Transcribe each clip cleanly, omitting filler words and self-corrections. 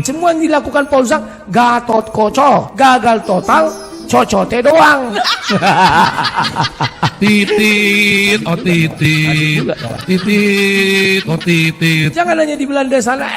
Semua yang dilakukan Paul Zhang Gatot Koco, gagal total, cocote doang. Titit, oh titit, titit, oh titit. Jangan hanya di Belanda sana.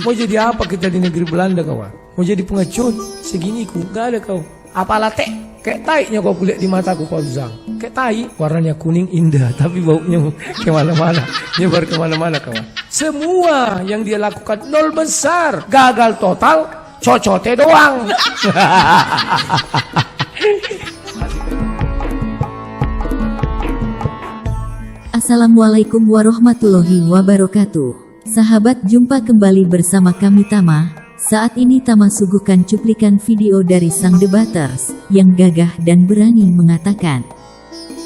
Mau jadi apa kita di negeri Belanda kawan? Mau jadi pengecut? Segini ku, gak ada kau. Apalah teh? Kayak taiknya kau kulihat di mataku Paul Zhang. Kayak tai, warnanya kuning indah, tapi baunya kemana-mana, nyebar kemana-mana kawan. Semua yang dia lakukan nol besar, gagal total, cocote doang. Assalamualaikum warahmatullahi wabarakatuh. Sahabat, jumpa kembali bersama kami Tama. Saat ini Tama suguhkan cuplikan video dari sang debaters yang gagah dan berani mengatakan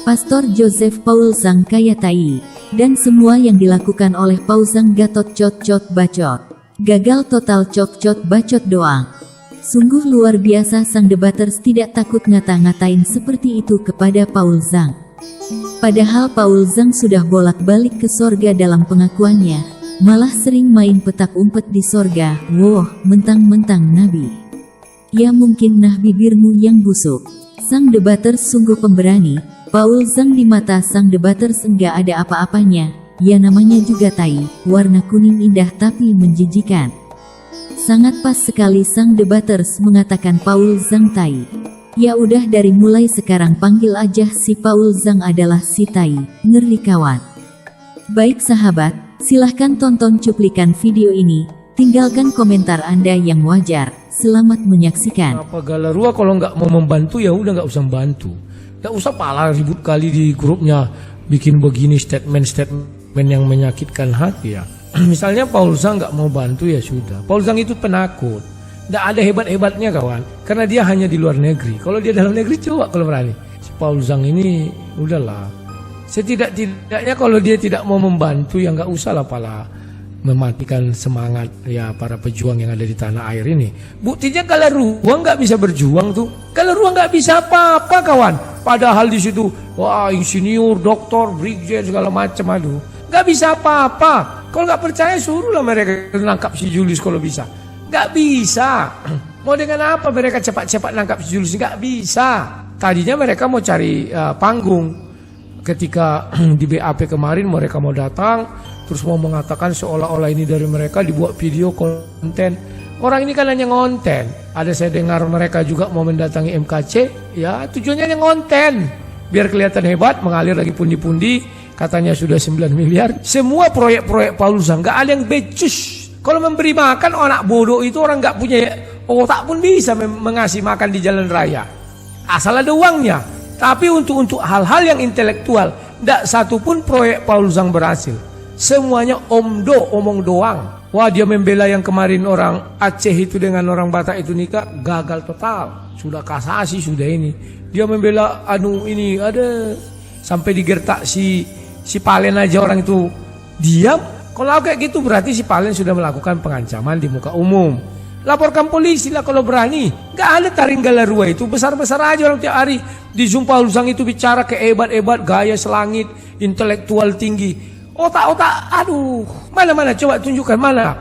Pastor Joseph Paul Zhang kaya tai, dan semua yang dilakukan oleh Paul Zhang gatot cot bacot, gagal total cot bacot doang. Sungguh luar biasa, sang debaters tidak takut ngata-ngatain seperti itu kepada Paul Zhang. Padahal Paul Zhang sudah bolak-balik ke sorga dalam pengakuannya, malah sering main petak umpet di sorga. Woh, mentang-mentang nabi. Ya mungkin nah bibirmu yang busuk. Sang debaters sungguh pemberani. Paul Zhang di mata sang debaters enggak ada apa-apanya. Ya namanya juga tai, warna kuning indah tapi menjijikan. Sangat pas sekali sang debaters mengatakan Paul Zhang tai. Ya udah, dari mulai sekarang panggil aja si Paul Zhang adalah si tai. Ngeri kawan. Baik sahabat, silahkan tonton cuplikan video ini. Tinggalkan komentar Anda yang wajar. Selamat menyaksikan. Apa Galarua kalau nggak mau membantu ya udah nggak usah bantu. Nggak usah pala ribut kali di grupnya bikin begini statement yang menyakitkan hati ya. Misalnya Paul Zhang nggak mau bantu ya sudah. Paul Zhang itu penakut. Nggak ada hebat-hebatnya kawan. Karena dia hanya di luar negeri. Kalau dia dalam negeri coba kalau berani. Si Paul Zhang ini udahlah. Setidak-tidaknya kalau dia tidak mau membantu ya nggak usah lah pala mematikan semangat ya para pejuang yang ada di tanah air ini. Buktinya Galarua nggak bisa berjuang tuh. Galarua nggak bisa apa-apa kawan. Padahal di situ wah insinyur, doktor, brigjen segala macam aduh. Nggak bisa apa-apa. Kalau nggak percaya suruhlah mereka nangkap si Julius kalau bisa. Nggak bisa. Mau dengan apa mereka cepat-cepat nangkap si Julius? Nggak bisa. Tadinya mereka mau cari panggung. Ketika di BAP kemarin mereka mau datang, terus mau mengatakan seolah-olah ini dari mereka, dibuat video konten. Orang ini kan hanya ngonten. Ada saya dengar mereka juga mau mendatangi MKC, ya tujuannya hanya ngonten. Biar kelihatan hebat, mengalir lagi pundi-pundi, katanya sudah 9 miliar. Semua proyek-proyek Paul Zhang, nggak ada yang becus. Kalau memberi makan anak bodoh itu orang nggak punya otak pun bisa mengasih makan di jalan raya. Asal ada uangnya. Tapi untuk hal-hal yang intelektual, tidak satu pun proyek Paul Zhang berhasil. Semuanya omong doang. Wah, dia membela yang kemarin orang Aceh itu dengan orang Batak itu nikah, gagal total. Sudah kasasi, sudah ini. Dia membela ini ada sampai digertak si Palen aja orang itu diam. Kalau kayak gitu berarti si Palen sudah melakukan pengancaman di muka umum. Laporkan polisi lah kalau berani. Gak ada taring Galarua itu. Besar-besar aja orang tiap hari. Di Zoom Paul Zhang itu bicara kehebat-hebat, gaya selangit, intelektual tinggi. Otak-otak, aduh. Mana-mana coba tunjukkan mana.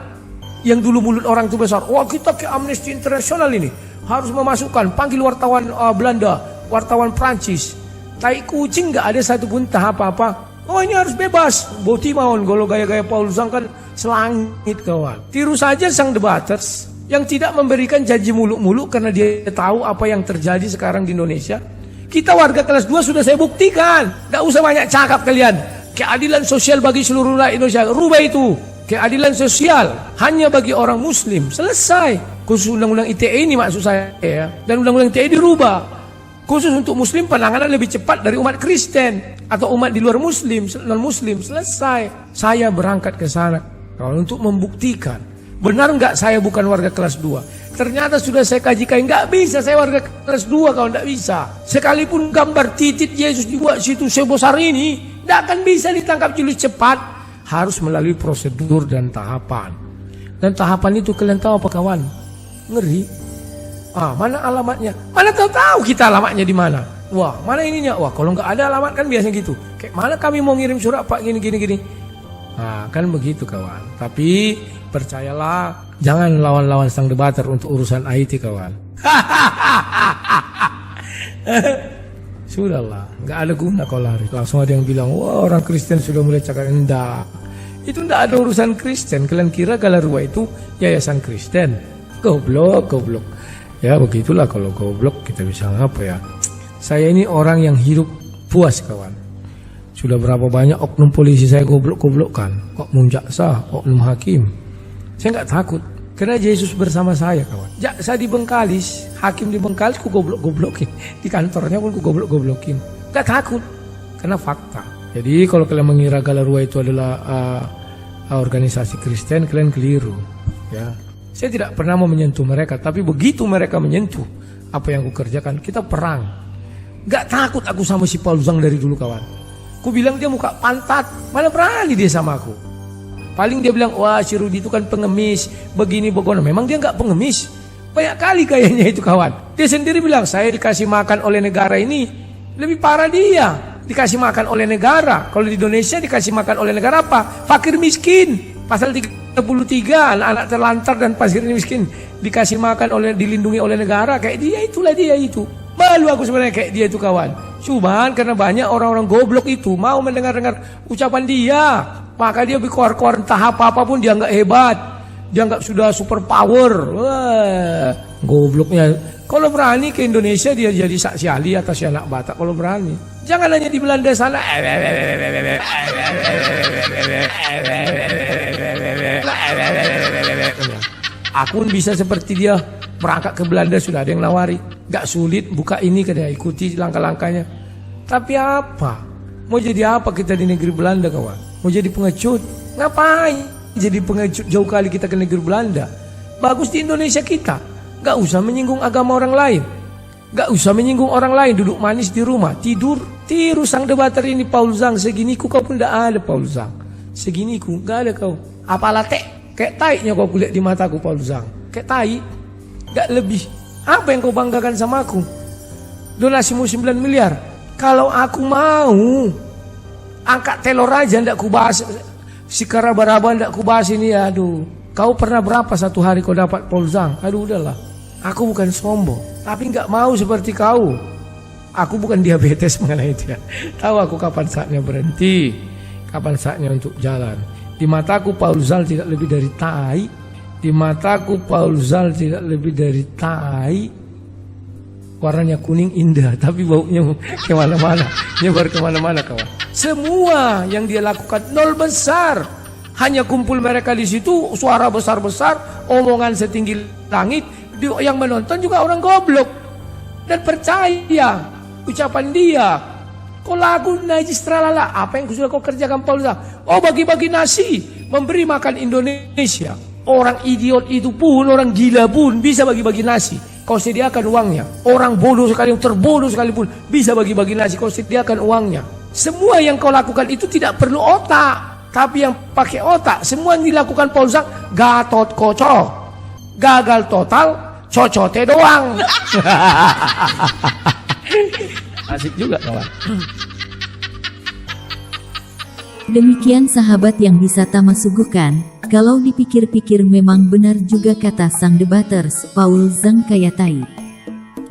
Yang dulu mulut orang itu besar. Wah kita ke Amnesty International ini. Harus memasukkan, panggil wartawan Belanda, wartawan Prancis. Tai kucing gak ada satupun tahap apa-apa. Oh ini harus bebas. Boti maun kalau gaya-gaya Paul Zhang kan selangit kawan. Tiru saja sang debaters yang tidak memberikan janji muluk-muluk karena dia tahu apa yang terjadi sekarang di Indonesia. Kita warga kelas 2 sudah saya buktikan. Gak usah banyak cakap kalian. Keadilan sosial bagi seluruh rakyat Indonesia. Rubah itu. Keadilan sosial hanya bagi orang muslim. Selesai. Khusus undang-undang ITE ini maksud saya ya. Dan undang-undang ITE dirubah. Khusus untuk muslim penanganan lebih cepat dari umat Kristen. Atau umat di luar muslim, non-muslim. Selesai. Saya berangkat ke sana untuk membuktikan. Benar nggak saya bukan warga kelas 2? Ternyata sudah saya kajikan, nggak bisa saya warga kelas 2 kalau nggak bisa. Sekalipun gambar titik Yesus dibuat situ sebesar ini, nggak akan bisa ditangkap Julius cepat. Harus melalui prosedur dan tahapan. Dan tahapan itu kalian tahu apa kawan? Ngeri. Mana alamatnya? Mana tahu kita alamatnya di mana? Wah, mana ininya? Wah, kalau nggak ada alamat kan biasanya gitu. Kayak mana kami mau ngirim surat Pak gini. Nah, kan begitu kawan. Tapi percayalah, jangan lawan-lawan sang debater untuk urusan IT kawan. Sudahlah, nggak ada guna kau lari. Langsung ada yang bilang, wah orang Kristen sudah mulai cakap. Enggak, itu enggak ada urusan Kristen. Kalian kira Galarua itu yayasan Kristen? Goblok. Ya begitulah, kalau goblok kita bisa ngapa ya. Saya ini orang yang hidup puas kawan. Sudah berapa banyak oknum polisi saya goblok-goblokkan, oknum jaksa, oknum hakim. Saya nggak takut, karena Yesus bersama saya kawan. Jaksa di Bengkalis, hakim di Bengkalis ku goblok-goblokin, di kantornya pun ku goblok-goblokin. Nggak takut, karena fakta. Jadi kalau kalian mengira Galarua itu adalah organisasi Kristen, kalian keliru. Ya, saya tidak pernah mau menyentuh mereka, tapi begitu mereka menyentuh apa yang ku kerjakan, kita perang. Gak takut aku sama si Paul Zhang dari dulu kawan. Ku bilang dia muka pantat, mana berani dia sama aku. Paling dia bilang, wah si Rudi itu kan pengemis, begini begono. Memang dia gak pengemis. Banyak kali kayaknya itu kawan. Dia sendiri bilang, saya dikasih makan oleh negara ini. Lebih parah dia, dikasih makan oleh negara. Kalau di Indonesia dikasih makan oleh negara apa? Fakir miskin. Pasal 33, anak-anak terlantar dan fakir miskin dikasih makan dilindungi oleh negara. Kayak dia, itulah dia itu. Malu aku sebenarnya kayak dia itu kawan. Cuman karena banyak orang-orang goblok itu mau mendengar-dengar ucapan dia, maka dia berkoar-koar entah apa pun dia nggak hebat, dia nggak sudah super power. Wah, gobloknya. Kalau berani ke Indonesia dia jadi saksi ahli atas anak Batak kalau berani. Jangan hanya di Belanda sana. Aku pun bisa seperti dia. Berangkat ke Belanda sudah ada yang nawari. Gak sulit, buka ini kada ikuti langkah-langkahnya. Tapi apa? Mau jadi apa kita di negeri Belanda kawan? Mau jadi pengecut? Ngapain jadi pengecut jauh kali kita ke negeri Belanda? Bagus di Indonesia kita. Gak usah menyinggung agama orang lain. Gak usah menyinggung orang lain. Duduk manis di rumah, tidur. Tiru sang debater ini Paul Zhang. Seginiku kau pun gak ada Paul Zhang. Seginiku gak ada kau. Apalah kayak taiknya kau kulihat di mataku Paul Zhang. Kayak taik. Gak lebih. Apa yang kau banggakan sama aku? Donasimu 9 miliar. Kalau aku mau angkat telur aja ndak ku bahas. Si Karabaraba ndak ku bahas ini. Aduh. Kau pernah berapa satu hari kau dapat Paul Zhang? Aduh udahlah. Aku bukan sombong, tapi nggak mau seperti kau. Aku bukan diabetes mengenai itu ya. Tahu aku kapan saatnya berhenti, kapan saatnya untuk jalan. Di mataku Paul Zhang tidak lebih dari tai. Di mataku Paul Zhang tidak lebih dari tai. Warnanya kuning indah, tapi baunya kemana-mana, nyebar kemana-mana kawan. Semua yang dia lakukan nol besar. Hanya kumpul mereka di situ, suara besar-besar, omongan setinggi langit. Yang menonton juga orang goblok dan percaya ucapan dia. Kau lagu najis tralala. Apa yang sudah kau kerjakan Paul Zhang? Oh, bagi-bagi nasi, memberi makan Indonesia. Orang idiot itu pun, orang gila pun bisa bagi-bagi nasi. Kau sediakan uangnya. Orang bodoh sekali, yang terbodoh sekalipun bisa bagi-bagi nasi. Kau sediakan uangnya. Semua yang kau lakukan itu tidak perlu otak. Tapi yang pakai otak, semua yang dilakukan Paul Zhang, Gatot Kocok. Gagal total, cocote doang. Asik juga kawan. Demikian sahabat yang bisa Tama suguhkan. Kalau dipikir-pikir memang benar juga kata sang debaters, Paul Zhang kaya tai.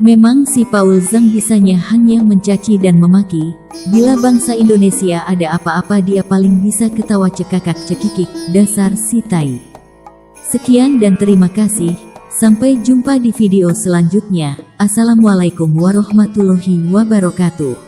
Memang si Paul Zhang bisanya hanya mencaci dan memaki. Bila bangsa Indonesia ada apa-apa dia paling bisa ketawa cekakak cekikik, dasar si tai. Sekian dan terima kasih. Sampai jumpa di video selanjutnya. Assalamualaikum warahmatullahi wabarakatuh.